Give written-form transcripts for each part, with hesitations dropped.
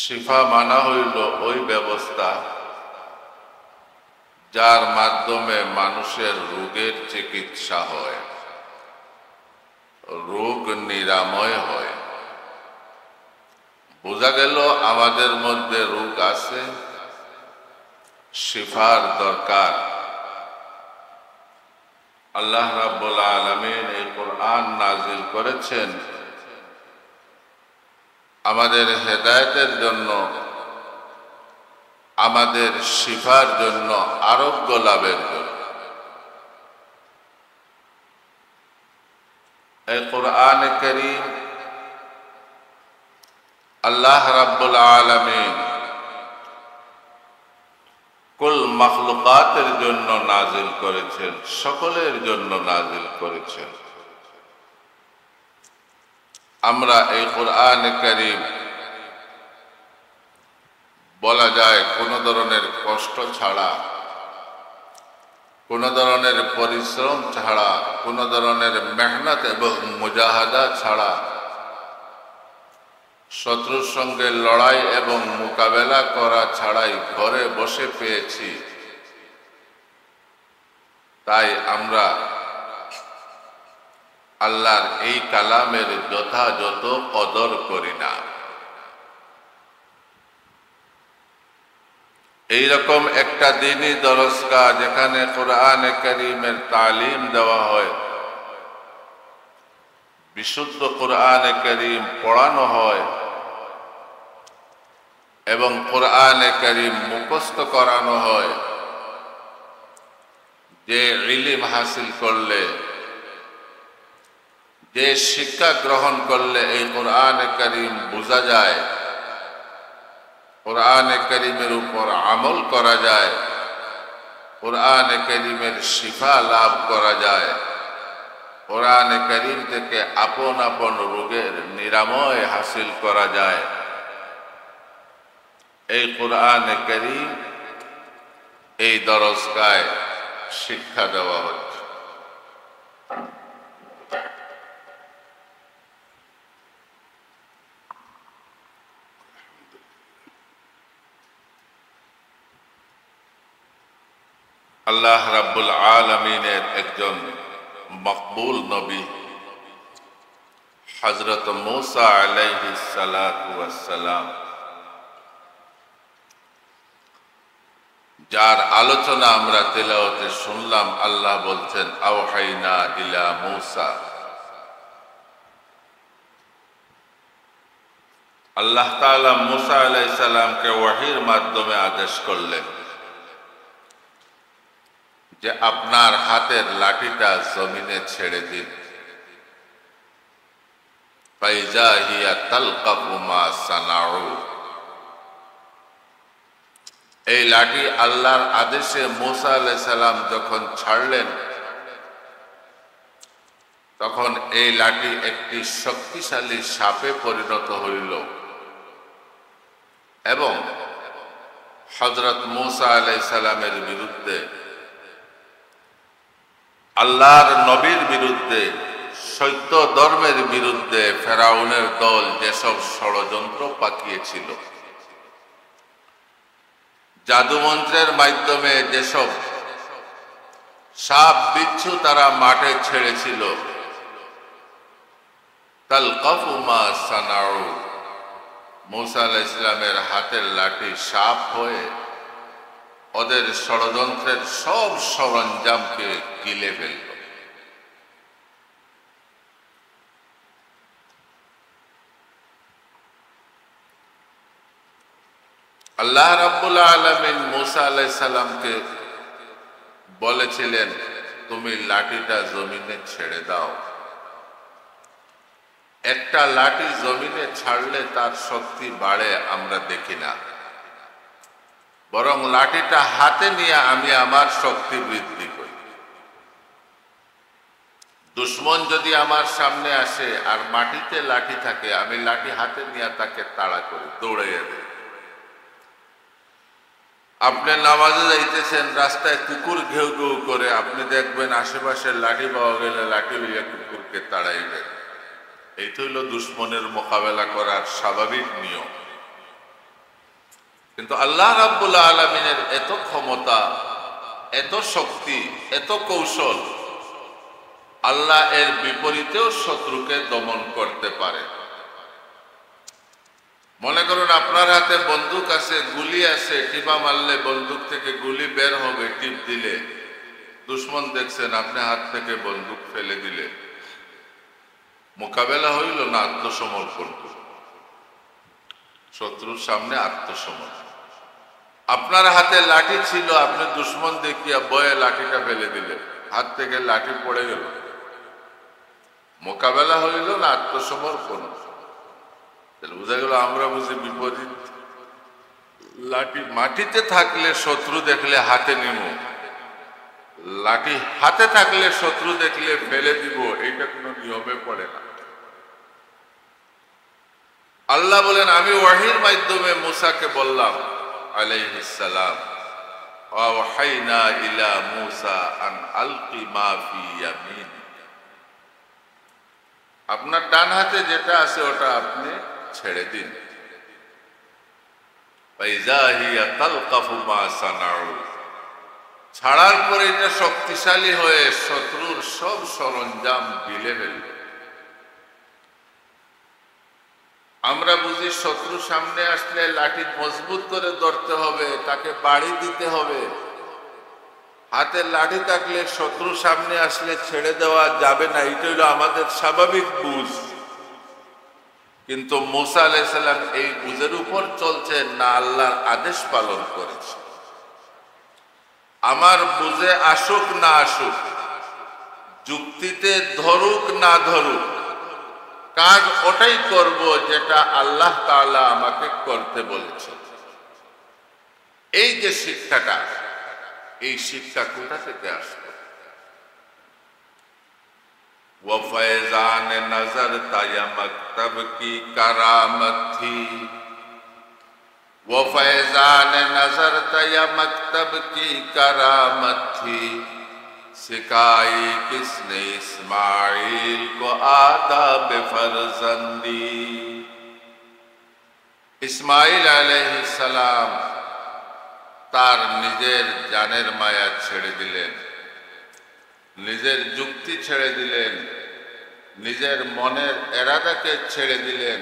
শিফা মানা হইল ওই ব্যবস্থা যার মাধ্যমে মানুষের রোগের চিকিৎসা হয়, রোগ নিরাময় হয়। বোঝা গেল আমাদের মধ্যে রোগ আছে, শিফার দরকার। আল্লাহ রাব্বুল আলামিন এই কোরআন নাজিল করেছেন আমাদের হেদায়েতের জন্য, আমাদের শিফার জন্য, আরোগ্য লাভের জন্য। এই কোরআন কারীম আল্লাহ রাব্বুল আলামিন কুল মাখলুকাতের জন্য নাজিল করেছেন, সকলের জন্য নাজিল করেছেন। আমরা এই কোরআন কারীম বলা যায় কোনো ধরনের কষ্ট ছাড়া, কোনো ধরনের পরিশ্রম ছাড়া, কোনো ধরনের মেহনত এবং মুজাহাদা ছাড়া, শত্রুর সঙ্গে লড়াই এবং মোকাবেলা করা ছাড়াই ঘরে বসে পেয়েছি। তাই আমরা আল্লাহর এই কালামের যথাযথ কদর করি না। এইরকম একটা দিনই দরসগাহ যেখানে কোরআনে কারীমের তালিম দেওয়া হয়, বিশুদ্ধ কোরআনে কারীম পড়ানো হয় এবং কোরআনে কারীম মুখস্থ করানো হয়, যে ইলম হাসিল করলে, যে শিক্ষা গ্রহণ করলে এই কোরআনে কারীম বোঝা যায়, কোরআনে কারীমের উপর আমল করা যায়, কোরআনে কারীমের শিফা লাভ করা যায়, কোরআনে কারীম থেকে আপন আপন রোগের নিরাময় হাসিল করা যায়। এই কোরআনে কারীম এই দরসগায় শিক্ষা দেওয়া হচ্ছে। আল্লাহ রাব্বুল আলামিনের একজন মকবুল নবী হযরত মূসা আলাইহিস সালাতু ওয়াস সালাম, যার আলোচনা আমরা তেলাওয়াতে শুনলাম। আল্লাহ বলছেন আওহাইনা ইলা মূসা, আল্লাহ তাআলা মূসা আলাইহিস সালামকে ওহীর মাধ্যমে আদেশ করলেন যে আপনার হাতের লাঠিটা জমিনে ছেড়ে দিন। ফাইজা হিয়া তালকাফু মা সানাউ, এই লাঠি আল্লাহর আদেশে মূসা আলাইহিস সালাম যখন ছাড়লেন, তখন এই লাঠি একটি শক্তিশালী সাপে পরিণত হইল এবং হযরত মূসা আলাইহিস সালামের বিরুদ্ধে, আল্লাহর নবীর বিরুদ্ধে, সত্য ধর্মের বিরুদ্ধে ফেরাউনের দল যেসব ষড়যন্ত্র পাকিয়েছিল, জাদুমন্ত্রের মাধ্যমে যেসব সাপ বিচ্ছু তারা মাঠে ছেড়েছিল, তালকাফু মা সানাউ, মূসা আলাইহিস সালামের হাতের লাঠি সাপ হয়ে ওদের ষড়যন্ত্রের সব সরঞ্জামকে গিলে ফেলল। আল্লাহ রাব্বুল আলামিন মূসা আলাইহিস সালামকে বলেছিলেন, তুমি লাঠিটা জমিনে ছেড়ে দাও। একটা লাঠি জমিনে ছাড়লে তার শক্তি বাড়ে আমরা দেখি না, বরং লাঠিটা হাতে নিয়ে আমি আমার শক্তি বৃদ্ধি করি। দুশ্মন যদি আমার সামনে আসে আর মাটিতে লাঠি থাকে, আমি লাঠি হাতে নিয়ে তাকে তাড়া করি, দৌড়াইয়া দিই। আপনি নামাজে যাইতেছেন, রাস্তায় কুকুর ঘেউ ঘেউ করে, আপনি দেখবেন আশেপাশে লাঠি পাওয়া গেলে লাঠি লইয়া কুকুরকে তাড়াইবেন। এই তো হইল দুশ্মনের মোকাবেলা করার স্বাভাবিক নিয়ম। কিন্তু আল্লাহ রাব্বুল আলামিনের এত ক্ষমতা, এত শক্তি, এত কৌশল, আল্লাহ এর বিপরীতেও শত্রুকে দমন করতে পারে। মনে করুন আপনার হাতে বন্দুক আছে, গুলি আছে, টিপা মারলে বন্দুক থেকে গুলি বের হবে, টিপ দিলে দুশ্মন দেখছেন, আপনি হাত থেকে বন্দুক ফেলে দিলে মোকাবেলা হইল না আত্মসমর্পণ? শত্রুর সামনে আত্মসমর্পণ। আপনার হাতে লাঠি ছিল, আপনি দুশ্মন দেখিয়া বয়ে লাঠিটা ফেলে দিলেন, হাত থেকে লাঠি পড়ে গেল, মোকাবেলা হইল না আত্মসমর্পণ? বুঝা গেল আমরা বুঝি বিপরীত। লাঠি মাটিতে থাকলে শত্রু দেখলে হাতে নিব, লাঠি হাতে থাকলে শত্রু দেখলে ফেলে দিব, এইটা কোনো নিয়মে পড়ে না। আল্লাহ বলেন, আমি ওয়াহির মাধ্যমে মুসাকে বললাম আলাইহিস সালাম, ওয়াহাইনা ইলা মুসা আন আলকি মা ফি ইয়ামিন, আপনার ডান হাতে যেটা আছে ওটা আপনি ছেড়ে দিন। ফাইযা হিয়া তালকাফু মা সানাউ, ছাড়ার পরে এটা শক্তিশালী হয়ে শত্রুর সব সরঞ্জাম গিলে ফেলবে। আমরা বুঝি শত্রু সামনে আসলে লাঠি মজবুত করে ধরতে হবে, তাকে বাড়ি দিতে হবে। হাতে লাঠি থাকলে শত্রু সামনে আসলে ছেড়ে দেওয়া যাবে না, এটা হলো আমাদের স্বাভাবিক বুঝ। কিন্তু মুসা আলাইহিস সালাম এই বুঝের উপর চলছে না, আল্লাহর আদেশ পালন করেছে। আমার বুঝে আসুক না আসুক, যুক্তিতে ধরুক না ধরুক, কাজ ওটাই করব যেটা আল্লাহ তাআলা আমাকে করতে বলেছে। এই যে শিক্ষাটা, এই শিক্ষা কোথা থেকে আসবে? वो फैजान नजर था या मकतब की करामत थी, वो फैजान नजर था या मकतब की करामत थी, सिखाई किसने इस्माइल को आदाब फरजंदी। ইসমাইল আলাইহিস সালাম তার নিজের জানের মায়া ছেড়ে দিলেন, নিজের যুক্তি ছেড়ে দিলেন, নিজের মনের এরাদাকে ছেড়ে দিলেন,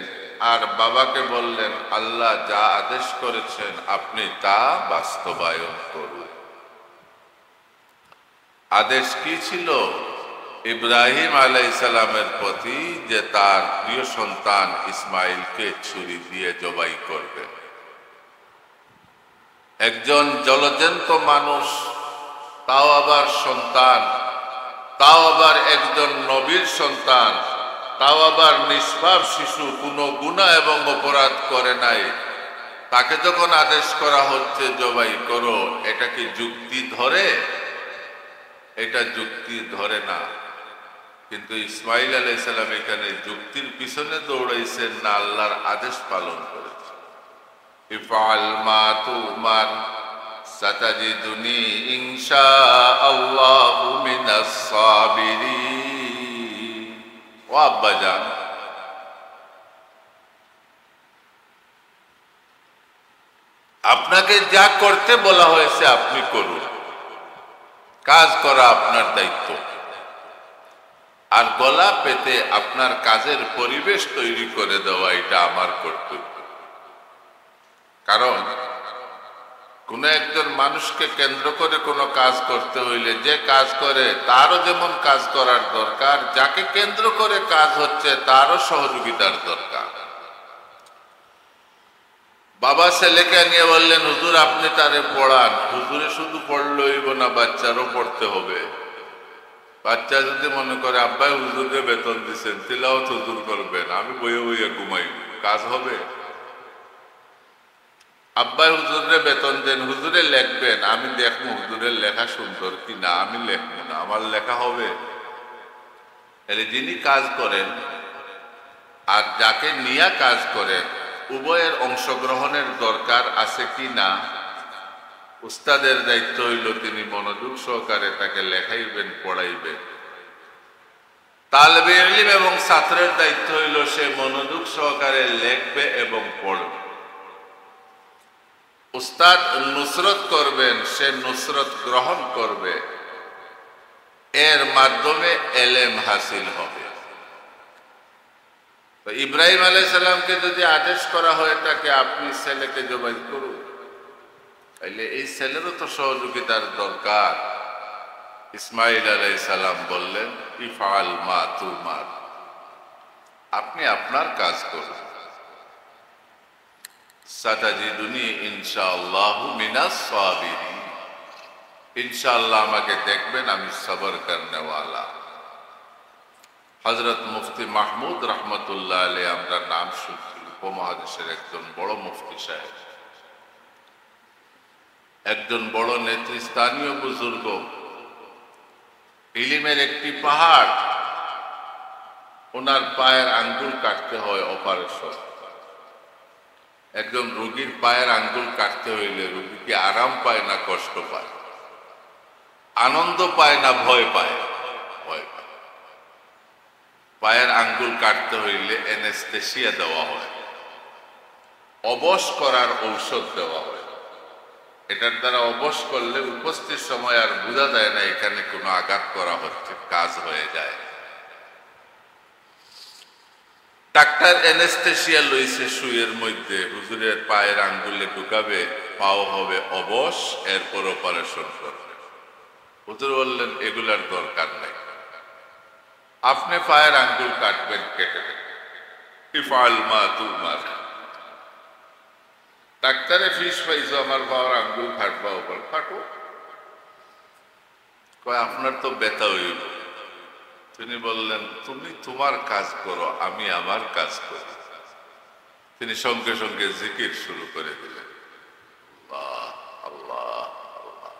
আর বাবাকে বললেন, আল্লাহ যা আদেশ করেছেন আপনি তা বাস্তবায়ন করুন। আদেশ কি ছিল? ইব্রাহিম আলাইহিস সালামের প্রতি যে তার প্রিয় সন্তান ইসমাইলকে ছুরি দিয়ে জবাই করবে। একজন জলজন্ত মানুষ, তাও আবার সন্তান, তাও আবার একজন নবীর সন্তান, তাও আবার নিষ্পাপ শিশু, কোনো গুনাহ এবং অপরাধ করে নাই, তাকে যখন আদেশ করা হচ্ছে জবাই করো, এটা কি যুক্তি ধরে? এটা যুক্তি ধরে না। কিন্তু ইসমাইল আলাইহিস সালাম এখানে যুক্তির পিছনে দৌড়াইছেন না, আল্লাহর আদেশ পালন করেছে। ইফআল মা তুমার সাতাজিদুনি ইনশাআল্লাহু মিনাস সাবিরিন। ও আব্বাজান, আপনাকে যা করতে বলা হয়েছে আপনি করুন, কাজ করা আপনার দায়িত্ব, আর গলা পেতে আপনার কাজের পরিবেশ তৈরি করে দেওয়া এটা আমার কর্তব্য। কারণ কোন একজন মানুষকে কেন্দ্র করে কোনো কাজ করতে হইলে যে কাজ করে তারও যেমন কাজ করার দরকার, যাকে কেন্দ্র করে কাজ হচ্ছে তারও সহযোগিতার দরকার। বাবা ছেলেকে নিয়ে বললেন, হুজুর আপনি তারে পড়ান। হুজুরে শুধু পড়লে হইব না, বাচ্চারও পড়তে হবে। বাচ্চা যদি মনে করে আব্বাই হুজুরে বেতন দিচ্ছেন, তিলাওয়াত হুজুর করবেন, আমি বইয়ে বইয়ে ঘুমাই, কাজ হবে? আব্বাই হুজুরে বেতন দেন, হুজুরে লেখবেন, আমি দেখবো হুজুরের লেখা সুন্দর কিনা, আমি লেখবো না, আমার লেখা হবে? তাহলে যিনি কাজ করেন আর যাকে নিয়ে কাজ করেন, উভয়ের অংশগ্রহণের দরকার আছে কি না? উস্তাদের দায়িত্ব হইল তিনি মনোযোগ সহকারে তাকে লেখাইবেন, পড়াইবেন। তালেবে ইলম এবং ছাত্রের দায়িত্ব হইল সে মনোযোগ সহকারে লেখবে এবং পড়বে। উস্তাদ নুসরত করবেন, সে নুসরত গ্রহণ করবে, এর মাধ্যমে এলেম হাসিল হবে। তো ইব্রাহিম আলাইহিস সালামকে যদি আদেশ করা হয় তাকে আপনি ছেলেকে জবাই করুন, তাইলে এই ছেলেরও তো সহযোগিতার দরকার। ইসমাইল আলাইহিস সালাম বললেন, ইফআল মা তুমার, আপনি আপনার কাজ করুন। সাতাজিদুনি ইনশাআল্লাহু মিনাস সাবিরিন, ইনশাআল্লাহ আমাকে দেখবেন আমি সবর করনেওয়ালা। হযরত মুফতি মাহমুদ রহমতুল্লাহ আলাইহি, আমরা নাম শুনছি, উপমহাদেশের একজন বড় মুফতি সাহেব, একজন বড় নেতৃস্থানীয় বুজুর্গ, ইলিমের একটি পাহাড়, ওনার পায়ের আঙ্গুল কাটতে হয় অপারেশন। একজন রোগীর পায়ের আঙ্গুল কাটতে হইলে রোগী কি আরাম পায় না কষ্ট পায়? আনন্দ পায় না ভয় পায়? ভয় পায়। পায়ের আঙ্গুল কাটতে হইলে অ্যানেস্থেসিয়া দেওয়া হয়, অবশ করার ঔষধ দেওয়া হয়। এটার দ্বারা অবশ করলে উপস্থিত সময় আর বোঝা যায় না এখানে কোনো আঘাত করা হচ্ছে, কাজ হয়ে যায়। ডাক্তার অ্যানেস্থেসিয়া লইছে সুইয়ের মধ্যে, হুজুরের পায়ের আঙ্গুলে ঢুকাবে, পাও হবে অবশ, এরপর অপারেশন করবে। হুজুর বললেন এগুলার দরকার নাই, আপনি পায়ের আঙ্গুল কাটবেন, কেটে দেবেন, ইফআল মা তুমার। ডাক্তারে ফিস পাইছো, আমার পাওয়ার আঙ্গুল কাটবা, ওপর কাটো। কয় আপনার তো ব্যথা হইল। তিনি বললেন তুমি তোমার কাজ করো, আমি আমার কাজ করি। তিনি সঙ্গে সঙ্গে জিকির শুরু করে দিলেন, আল্লাহ আল্লাহ আল্লাহ।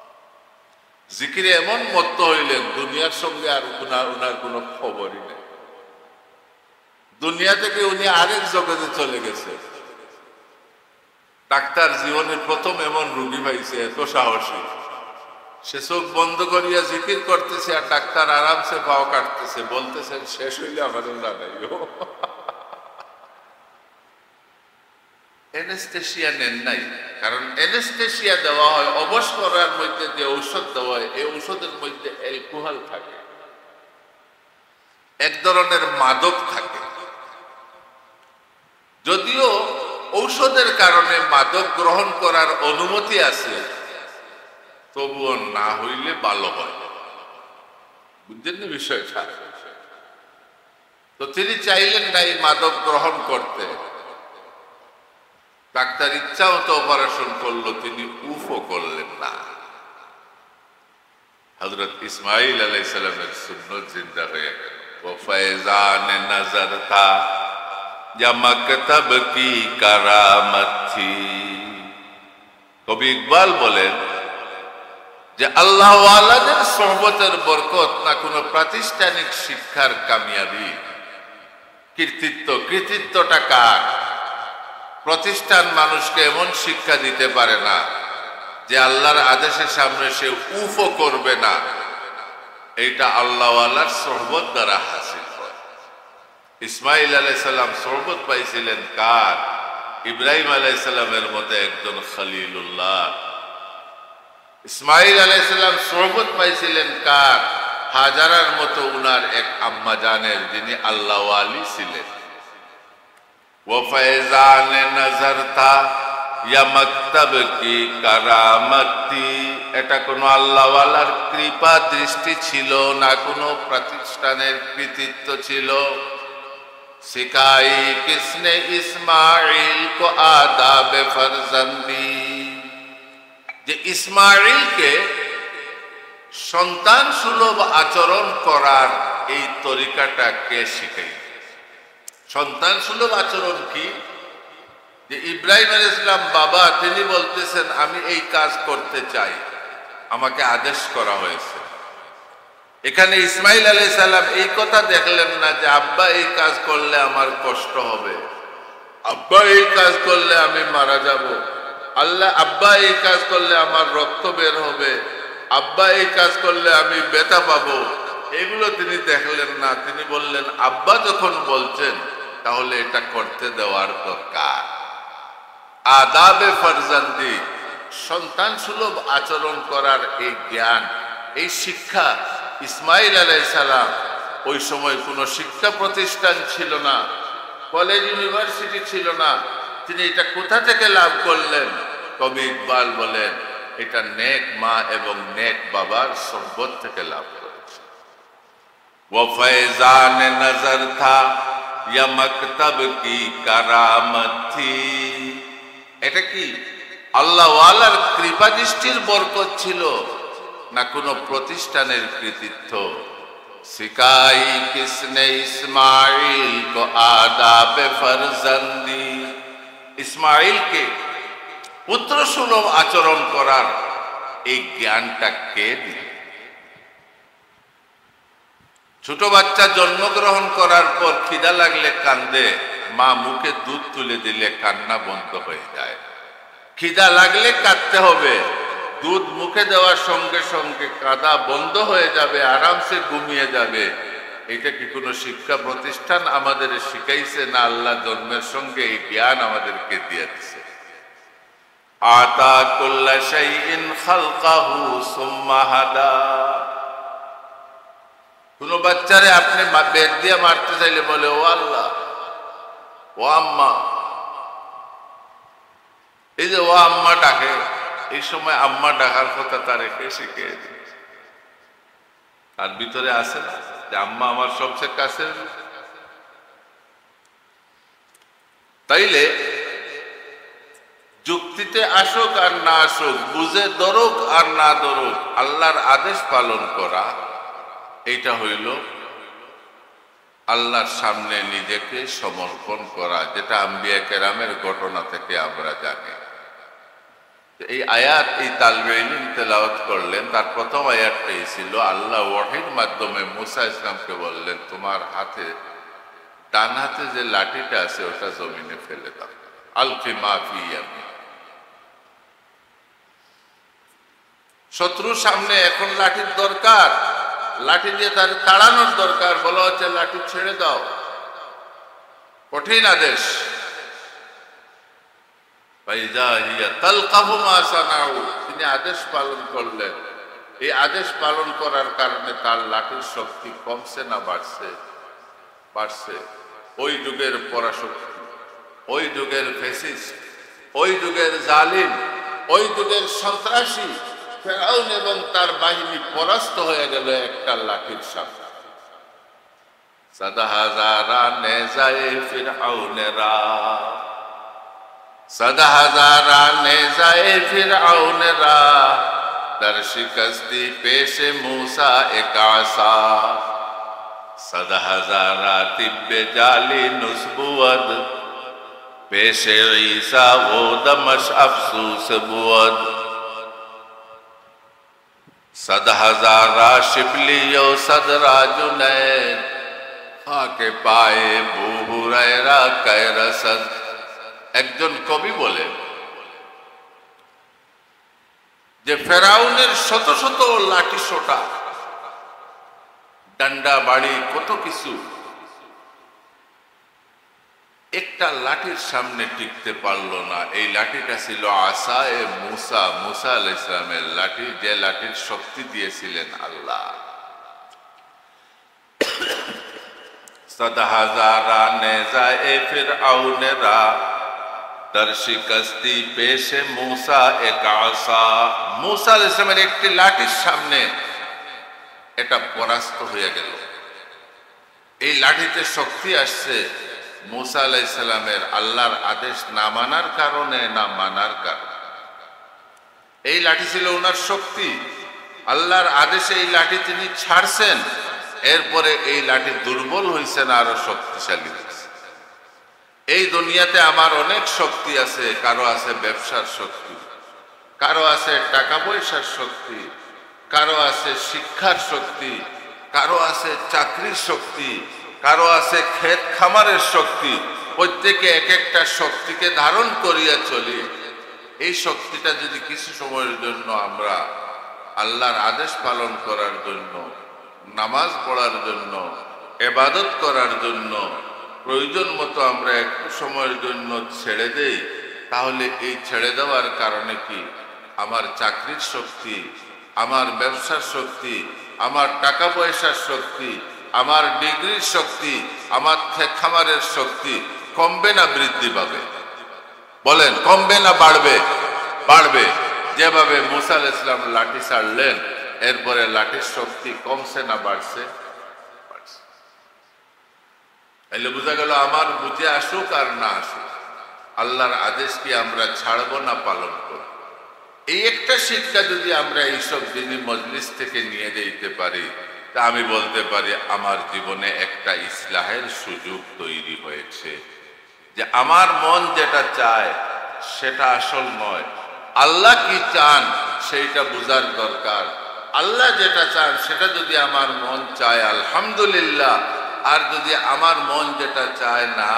জিকিরে এমন মত্ত হইলেন, দুনিয়ার সঙ্গে আর উনার কোনো খবরই নেই। দুনিয়া থেকে উনি আরেক জগতে চলে গেছে। ডাক্তার জীবনের প্রথম এমন রোগী পাইছে, এত সাহসী। সে চোখ বন্ধ করিয়া জিকির করতেছে, আর ডাক্তার আরামসে পাও কাটতেছে, বলতেছেন শেষ হইলে আমাদের জানাইও। অ্যানেস্থেসিয়া নেন নাই, কারণ অ্যানেস্থেসিয়া দেওয়া হয়, অবশ করার মধ্যে যে ঔষধ দেওয়া হয়, এই ঔষধের মধ্যে অ্যালকোহল থাকে, এক ধরনের মাদক থাকে। যদিও ঔষধের কারণে মাদক গ্রহণ করার অনুমতি আছে, তবুও না হইলে ভালো হয়। বুঝছেন না বিষয়টা? তো তিনি চাইলেন না এই মাদক গ্রহণ করতে। ডাক্তার ইচ্ছা মতো অপারেশন করলো, তিনি উফও করলেন না। হযরত ইসমাইল আলাইহিস সালামের সুন্নাত জিন্দা হয়ে গেল। ওয়া ফায়জানে নজর তা ইয়া মাকতাব কি কারামত থি। কবি ইকবাল বলেন যে আল্লাহ ওয়ালাদের সোহবতের বরকত না কোনো প্রাতিষ্ঠানিক শিক্ষার কামিয়াবি, কৃতিত্বটা কার? প্রতিষ্ঠান মানুষকে এমন শিক্ষা দিতে পারে না যে আল্লাহর আদেশের সামনে সে উফও করবে না। এইটা আল্লাহ ওয়ালার সোহবত দ্বারা হাসিল হয়। ইসমাইল আলাইহিস সালাম সোহবত পাইছিলেন কার? ইব্রাহিম আলাইহিস সালামের মতো একজন খলিলুল্লাহ। ইসমাইল আলাইহিস সালাম সোহবত পাইছিলেন কার? হাজারার মতো উনার এক আম্মা জানের, যিনি আল্লাহ ওয়ালি ছিলেন। वो फैजान नजर था या मकतब की करामती, এটা কোনো আল্লাহওয়ালার কৃপা দৃষ্টি ছিল না, কোনো প্রতিষ্ঠানের কৃতিত্ব ছিল। সিখাই কিসনে ইসমাইল কো আদাব ফরজন্দি, যে ইসমাইলকে সন্তান সুলভ আচরণ করার এই তরিকাটা কে শিখাই? সন্তান সুলভ আচরণ কি? যে ইব্রাহিম আলাইহিস সালাম বাবা, তিনি বলতেছেন আমি এই কাজ করতে চাই, আমাকে আদেশ করা হয়েছে। এখানে ইসমাইল আলাইহিস সালাম এই কথা দেখলেন না যে আব্বা এই কাজ করলে আমার কষ্ট হবে, আব্বা এই কাজ করলে আমি মারা যাব, আব্বা এই কাজ করলে আমার রক্ত বের হবে, আব্বা এই কাজ করলে আমি ব্যথা পাবো, এগুলো তিনি দেখলেন না। তিনি বললেন আব্বা যখন বলছেন তাহলে এটা করতে দেওয়ার দরকার। আদাবে ফরজন্দি, সন্তান সুলভ আচরণ করার এই জ্ঞান, এই শিক্ষা ইসমাইল আলাইহিস সালাম, ওই সময় কোনো শিক্ষা প্রতিষ্ঠান ছিল না, কলেজ ইউনিভার্সিটি ছিল না, তিনি এটা কোথা থেকে লাভ করলেন? কবি ইকবাল বলেন এটা নেক মা এবং নেক বাবার সোহবত থেকে লাভ করেছে। वो फैजान नजर था या मकतब की करामत थी। এটা কি আল্লাহ ওয়ালার কৃপা দৃষ্টির বরকত ছিল না কোনো প্রতিষ্ঠানের কৃতিত্ব? সিকাই কিসনে ইসমাইল কো আদাব ফরজন্দি, ইসমাইলকে পুত্র সুলভ আচরণ করার এই জ্ঞানটা কে দিল? ছোট বাচ্চা জন্মগ্রহণ করার পর খিদা লাগলে কান্দে, মা মুখে দুধ তুলে দিলে কান্না বন্ধ হয়ে যায়। খিদা লাগলে কাঁদতে হবে, দুধ মুখে দেওয়ার সঙ্গে সঙ্গে কাঁদা বন্ধ হয়ে যাবে, আরামসে ঘুমিয়ে যাবে। এটা কি কোনো শিক্ষা প্রতিষ্ঠান আমাদের শিখাইছে? না আল্লাহ জন্মের সঙ্গে এই জ্ঞান আমাদেরকে দিয়েছে। আতা কুল্লা শাইইন খালকাহু সুম্মা হাদা। কোন বাচ্চারে আপনি বেদ দিয়ে মারতে চাইলে বলে ও আল্লাহ, ও আম্মা। এই যে ও আম্মা ডাকে, এই সময় আম্মা ডাকার কথা তার কে শিখে? তার ভিতরে আছে না যে আম্মা আমার সবচেয়ে কাছে? তাইলে যুক্তিতে আসুক আর না আসুক, বুঝে ধরুক আর না ধরুক, আল্লাহর আদেশ পালন করা এইটা হইল আল্লাহর সামনে নিজেকে সমর্পণ করা, যেটা আম্বিয়া কেরামের ঘটনা থেকে আমরা জানি। এই আয়াত এই তালবে ইলম তেলাওয়াত করলেন, তার প্রথম আয়াতটাই ছিল আল্লাহ ওয়াহির মাধ্যমে মুসা ইসলামকে বললেন তোমার হাতে, ডান হাতে যে লাঠিটা আছে ওটা জমিনে ফেলে দাও, আলকি মা ফি ইয়ামিন। শত্রুর সামনে এখন লাঠির দরকার, লাঠি দিয়ে তার তাড়ানোর দরকার, বলা হচ্ছে লাঠি ছেড়ে দাও, কঠিন আদেশ। তিনি আদেশ পালন করলেন। এই আদেশ পালন করার কারণে তার লাঠির শক্তি কমছে না বাড়ছে? বাড়ছে। ওই যুগের পরাশক্তি, ওই যুগের ফ্যাসিস্ট, ওই যুগের জালিম, ওই যুগের সন্ত্রাসী ফেরাউন এবং তার বাহিনী পরাস্ত হয়ে গেল একটা লাঠির সামনে। সদহাজারা নেজায়ে ফিরআউনেরা, সদহাজারা নেজায়ে ফিরআউনেরা, দর শিকস্তি পেশে মুসা এক আসা, সদহাজারা তিব্বে জালি নুসবুদ, পেশে ঈসা ও দমশ আফসুস বুদ, सद हजारा शिबलियो सदरा जुनैद, खाके पाए बू हुरैरा कै रसद। একজন কবি বলে যে ফেরাউনের শত শত লাঠি সোটা, ডান্ডা বাড়ি, কত কিছু একটা লাঠির সামনে টিকতে পারলো না। এই লাঠিটা ছিল আসায়ে মুসা, মুসা আলাইহিস সালামের লাঠি, যে লাঠির শক্তি দিয়েছিলেন আল্লাহ। সদহাজারা নেজায়ে ফিরআউনেরা, দর শিকস্তি পেশে মুসা এক আসা। মুসা আলাইহিস সালামের একটি লাঠির সামনে এটা পরাস্ত হয়ে গেল। এই লাঠিতে শক্তি আসছে মুসা আলাইহিস সালামের আল্লাহর আদেশ না মানার কারণে না মানার কারণে। এই লাঠি ছিল ওনার শক্তি, আল্লাহর আদেশে এই লাঠি তিনি ছাড়ছেন, এরপরে এই লাঠি দুর্বল হয়েছে না আরো শক্তিশালী হয়েছে। এই দুনিয়াতে আমার অনেক শক্তি আছে, কারো আছে ব্যবসার শক্তি, কারো আছে টাকা পয়সার শক্তি, কারো আছে শিক্ষার শক্তি, কারো আছে চাকরির শক্তি, কারো আছে ক্ষেত খামারের শক্তি। প্রত্যেকে এক একটা শক্তিকে ধারণ করিয়া চলি। এই শক্তিটা যদি কিছু সময়ের জন্য আমরা আল্লাহর আদেশ পালন করার জন্য, নামাজ পড়ার জন্য, ইবাদত করার জন্য প্রয়োজন মতো আমরা একটু সময়ের জন্য ছেড়ে দেই, তাহলে এই ছেড়ে দেওয়ার কারণে কি আমার চাকরির শক্তি, আমার ব্যবসার শক্তি, আমার টাকা পয়সার শক্তি, আমার ডিগ্রির শক্তি, আমার খামারের শক্তি কমবে না বৃদ্ধি পাবে? বলেন, কমবে না বাড়বে? বাড়বে। যেভাবে মুসা আলাইহিস সালাম লাঠি ছাড়লেন, এরপরে লাঠির শক্তি কমছে না বাড়ছে? তাইলে বোঝা গেল আমার বুঝে আসুক আর না আসুক, আল্লাহর আদেশ কি আমরা ছাড়বো না পালন করব? এই একটা শিক্ষা যদি আমরা এইসব দিনই মজলিস থেকে নিয়ে যেতে পারি, তা আমি বলতে পারি আমার জীবনে একটা ইসলাহের সুযোগ তৈরি হয়েছে। যে আমার মন যেটা চায় সেটা আসল নয়, আল্লাহ কি চান সেইটা বোঝার দরকার। আল্লাহ যেটা চান সেটা যদি আমার মন চায় আলহামদুলিল্লাহ, আর যদি আমার মন যেটা চায় না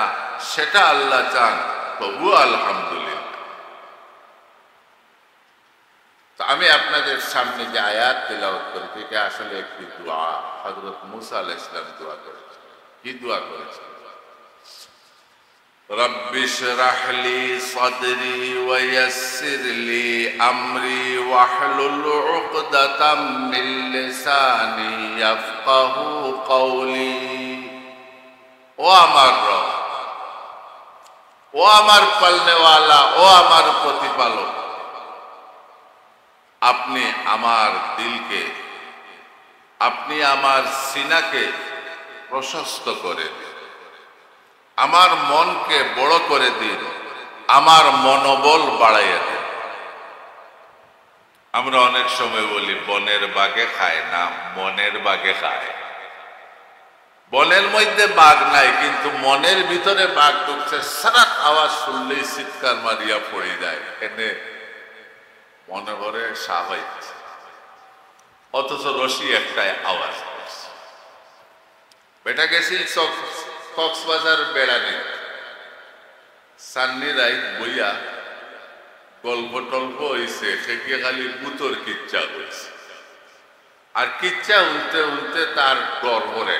সেটা আল্লাহ চান তবু আলহামদুলিল্লাহ। তো আমি আপনাদের সামনে যে আয়াত তেলাওয়াত করেছি এটা আসলে একটি দোয়া। হযরত মুসা আলাইহিস সালাম দোয়া করেছেন। কি দোয়া করেছেন? রব্বি শরহ লি সাদরি ওয়া ইয়াসসির লি আমরি ওয়াহলুল উকদাতাম মিন লিসানি ইয়াফকাহু কওলি। ও আমার রব, ও আমার পালনেওয়ালা, ও আমার প্রতিপালক, আপনি আমার দিলকে, আপনি আমার সিনাকে প্রশস্ত করে দিন, আমার মনকে বড় করে দিন, আমার মনোবল বাড়াইয়া দিন। আমরা অনেক সময় বলি বনের বাঘে খায় না, মনের বাঘে খায়। বনের মধ্যে বাঘ নাই, কিন্তু মনের ভিতরে বাঘ ঢুকছে, সারাত আওয়াজ শুনলেই চিৎকার মারিয়া পড়ে যায়। এনে মনে করে স্বাভাবিক, অথচ রশি একটাই আওয়াজ করছে। বেটা গেছি কক্সবাজার বেড়ানি, সান্নি রাইত বইয়া গল্প টল্প হয়েছে, সেকে খালি পুতর কিচ্ছা হয়েছে। আর কিচ্ছা উল্টে উল্টে তার ডর ভরে,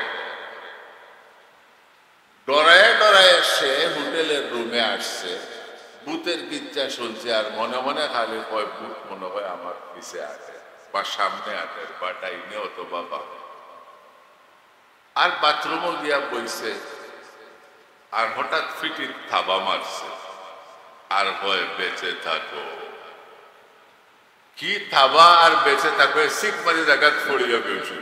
ডরায় ডরায় সে হোটেলের রুমে আসছে, ভূতের কিচ্ছা শুনছে, আর মনে মনে খালি কয় ভূত মনে হয় আমার পিছে আটে বা সামনে আটে বা ডাইনে অথবা বামে। আর বাথরুমও গিয়া বইছে, আর হঠাৎ ফিটির থাবা মারছে, আর হয় বেঁচে থাকো। কি থাবা আর বেঁচে থাকো, শিখ মারি জায়গাত পড়িয়া বেউসে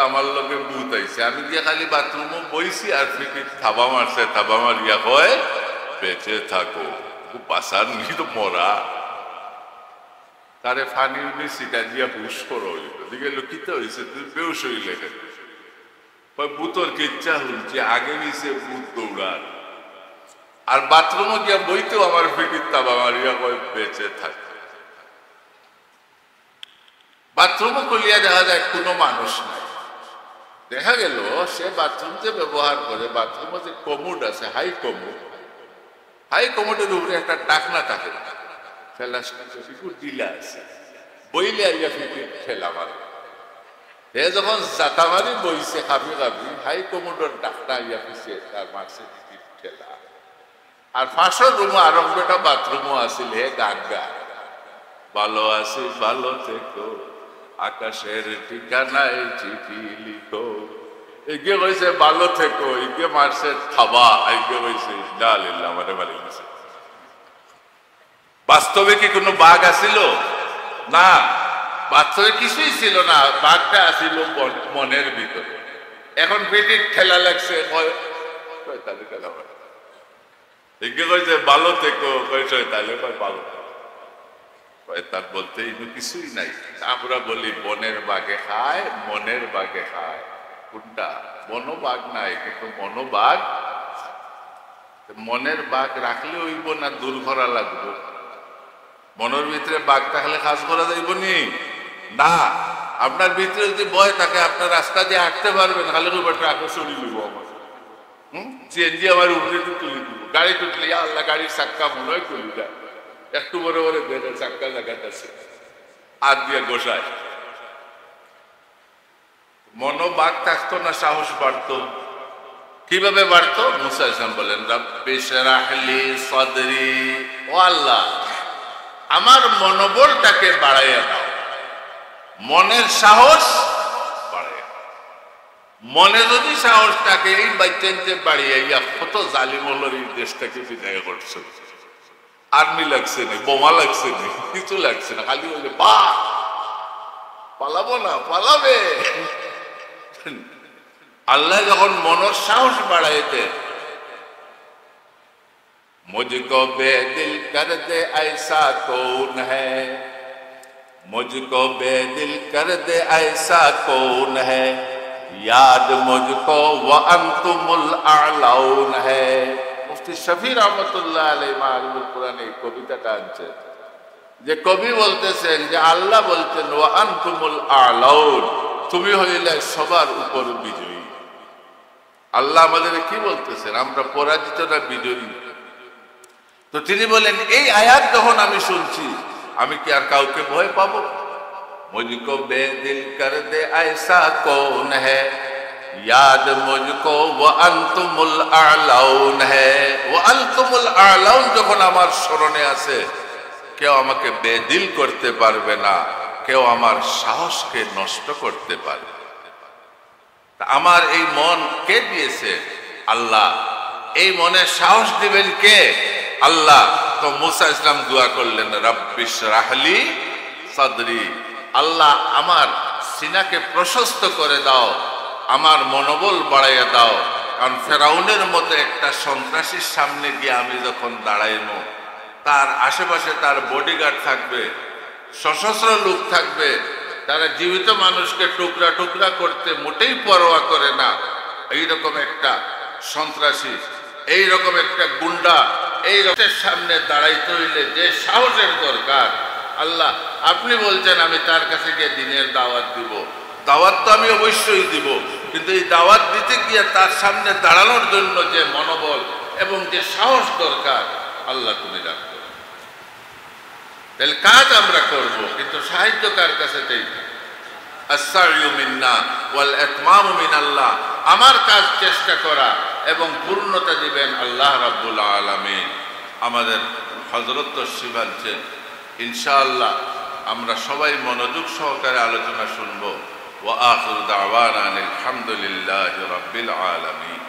আমার লোকে ভূত আইছে। আমি গিয়া খালি বাথরুমও বইছি, আর ফিটির থাবা মারছে, থাবা মারিয়া কয় বেঁচে থাকো। বাসার নি তো মরা, তারে ফানি উনি সিটা দিয়া হুশ করো। দিকে লুকিতে হয়েছে, তুই বেউস হইলে ভূতর কিচ্ছা শুনছি, আগে নিচে ভূত দৌড়ার। আর বাথরুমও গিয়া বইতেও আমার ফিটির তাবা মারিয়া কয় বেঁচে থাকে। বাথরুমও খুলিয়া দেখা যায় কোনো মানুষ নাই। দেখা গেল সে বাথরুম যে ব্যবহার করে, বাথরুমে যে কমোড আছে, হাই কমোড, হাই কমোডের উপরে একটা ডাকনা থাকে, ডিলা আছে, বইলে আইয়া ফিটির ঠেলা মারে। হে যখন জাতামারি বইছে খাবি খাবি, হাই কমোডর ডাকনা আইয়া পিছিয়ে তার মারছে ফিটির ঠেলা। আর ফাঁসর রুমও আরো বেটা বাথরুমও আছিল, হে গান গান, ভালো আছি ভালো থেকো, আকাশের ঠিকানায় চিঠি লিখো। এগিয়ে কইছে ভালো থেকো, এগিয়ে মারছে থাবা, এগিয়ে কইছে ইন্নালিল্লাহ মানে মারি গেছে। বাস্তবে কি কোনো বাঘ আসিল? না, বাস্তবে কিছুই ছিল না, বাঘটা আসিল মনের ভিতরে। এখন পেটির ঠেলা লাগছে, এগিয়ে কইছে ভালো থেকো, কইছে তাহলে কয় ভালো তার বলতে এগুলো কিছুই নাই। আমরা বলি বনের বাঘে খায়, মনের বাঘে খায়। কোনটা? বনবাঘ নাই, কিন্তু মনোবাঘ। মনের বাঘ রাখলে হইব না দূর করা লাগবে? মনের ভিতরে বাঘ থাকলে কাজ করা যাইব নি? না, আপনার ভিতরে যদি ভয় থাকে আপনার রাস্তা দিয়ে হাঁটতে পারবেন, খালি ট্রাকে চড়ি দিব আমার, সিএনজি আমার উপরে তুলে দিব, গাড়ি টুটলে আল্লাহ গাড়ির চাক্কা মনে হয় তুলে যায়, একটু বড় বড় দেখে চাক্কা লাগাতেছে, হাত দিয়ে গোসায়। মনোবাগ থাকতো না, সাহস বাড়তো। কিভাবে বাড়তো? মুসা ইসলাম বলেন রব্বি শরহ লি সাদরি, ও আল্লাহ আমার মনোবলটাকে বাড়াইয়া দাও, মনের সাহস বাড়াইয়া। মনে যদি সাহসটাকে এই বাইচান্সে বাড়িয়ে কত জালিম হলো এই দেশটাকে বিদায় করছে, আর্মি লাগছে না, বোমা লাগছে না, কিছু লাগছে না, খালি বলছে বা পালাবো না, পালাবে। আল্লাহ যখন মনের সাহস বাড়াইতে, मुझको बेदिल कर दे ऐसा कौन है, मुझको बेदिल कर दे ऐसा कौन है, याद मुझको व अंतुमुल आलौन है। मुफ्ती शफी रहमतुल्लाह अलैहि मालूमुल कुराने কবিতাটা আছে, যে কবি বলতেছেন যে আল্লাহ বলতেন ওয়া আনতুমুল আলাউন, তুমি হইলে সবার উপর বিজয়ী। আল্লাহ আমাদের কি বলতেছেন, আমরা পরাজিত না বিজয়ী? তো তিনি বলেন এই আয়াত যখন আমি শুনছি আমি কি আর কাউকে ভয় পাবো? মুঝকো বেদিল কর দে ऐसा कौन है, याद मुझको व अंतुमुल आलौन है। व अंतुमुल आलौन যখন আমার স্মরণে আছে, কেউ আমাকে বেদিল করতে পারবে না, কেউ আমার সাহসকে নষ্ট করতে পারবে। আমার এই মন কে দিয়েছে? আল্লাহ। এই মনে সাহস দিবেন কে? আল্লাহ। তো মুসা ইসলাম দোয়া করলেন রব্বিশ রাহলি সাদরি, আল্লাহ আমার সিনাকে প্রশস্ত করে দাও, আমার মনোবল বাড়াইয়া দাও। কারণ ফেরাউনের মতো একটা সন্ত্রাসীর সামনে গিয়ে আমি যখন দাঁড়াইব, তার আশেপাশে তার বডিগার্ড থাকবে, সশস্ত্র লোক থাকবে, তারা জীবিত মানুষকে টুকরা টুকরা করতে মোটেই পরোয়া করে না। এইরকম একটা সন্ত্রাসী, এইরকম একটা গুন্ডা এই রক্তের সামনে দাঁড়াইতে হইলে যে সাহসের দরকার, আল্লাহ আপনি বলছেন আমি তার কাছে গিয়ে দিনের দাওয়াত দিব। দাওয়াত তো আমি অবশ্যই দিব, কিন্তু এই দাওয়াত দিতে গিয়ে তার সামনে দাঁড়ানোর জন্য যে মনোবল এবং যে সাহস দরকার, আল্লাহ তুমি রাখো। তাহলে কাজ আমরা করব, কিন্তু সাহায্য কার কাছে চাইব? আস-সা'য়ু মিন্না ওয়াল ইতমামু মিনাল্লাহ। আমার কাজ চেষ্টা করা এবং পূর্ণতা দিবেন আল্লাহ রাব্বুল আলামিন। আমাদের হযরত তশরিফ আনছেন, ইনশাআল্লাহ আমরা সবাই মনোযোগ সহকারে আলোচনা শুনব। ওয়া আখিরু দাওয়ানা আলহামদুলিল্লাহি রাব্বিল আলামিন।